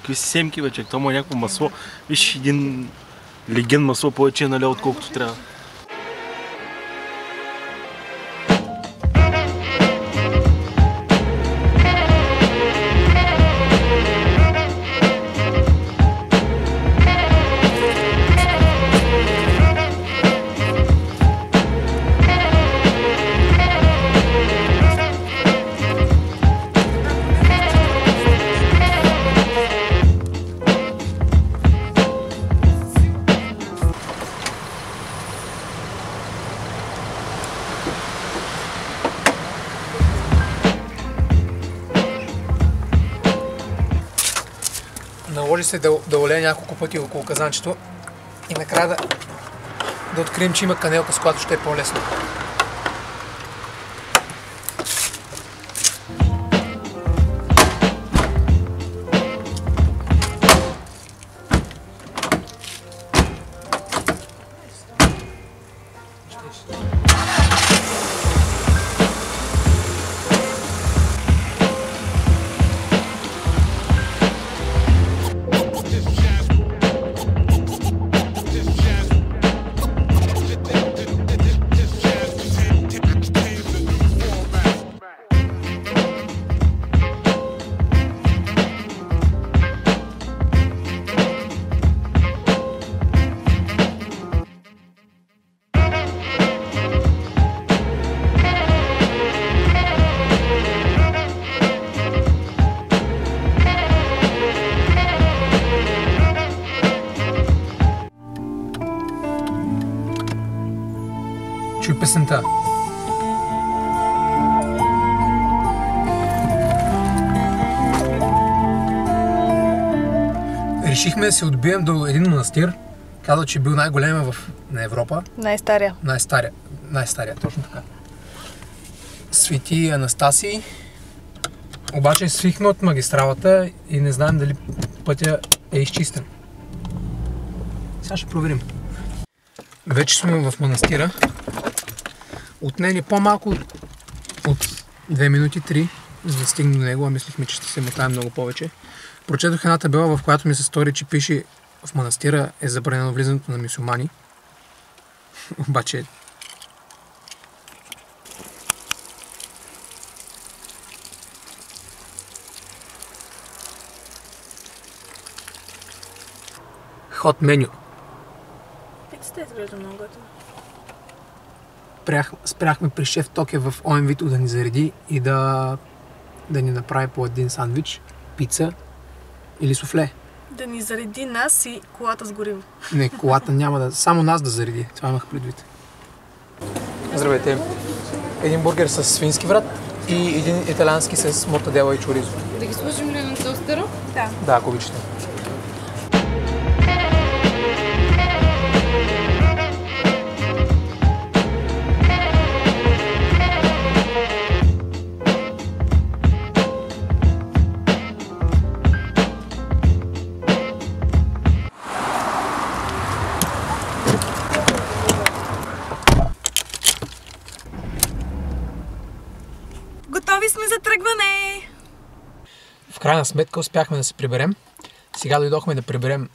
какви си семки, бе, чак, това е някакво масло. Виж, един леген масло повече е налял, отколкото трябва. Наложи се да олея няколко пъти около казанчето и накрая да открием, че има канелка, с която ще е по-лесно. Чуй песента. Решихме да се отбием до един манастир. Каза, че бил най-големия на Европа. Най-стария. Най-стария, точно така. Свети Анастасий. Обаче свихме от магистралата и не знаем дали пътя е изчистен. Сега ще проверим. Вече сме в манастира. Отнели по-малко от 2 минути, 3, за да стигнем до него, а мислихме, че ще се мотаем много повече. Прочетох една табела, в която ми се стори, че пише в манастира е забранено влизането на мюсюлмани. Обаче... Хот меню. Пицата изглежда много готина. Спряхме при шеф Токе в ОМВ-то да ни зареди и да ни направи по един сандвич, пица или суфле. Да ни зареди нас и колата с гориво. Не, колата няма да... Само нас да зареди. Това имах предвид. Здравейте. Един бургер с свински врат и един италиански с мортадела и чоризо. Да ги сложим ли на тостера? Да. Да, ако обичате. Готови сме за тръгване! В крайна сметка успяхме да се приберем. Сега дойдохме да приберем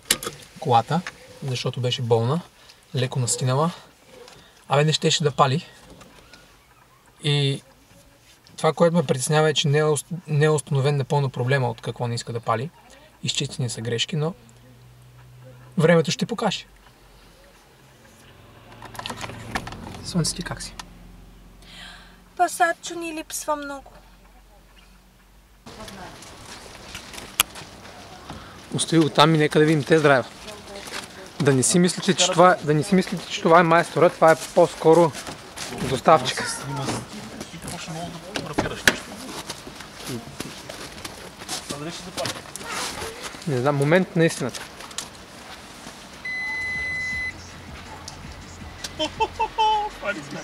колата, защото беше болна, леко настинала. Абе не щеше да пали. И това, което ме притеснява е, че не е установен напълно проблема от какво не иска да пали. Изчистени са грешки, но времето ще покаже. Слънце ти как си? Пасачо ни липсва много. Остави го там и нека да видим тест драйва. Да не си мислите, че това е майстора, това е по-скоро доставчика. Не знам, момент на истината. Пали сме.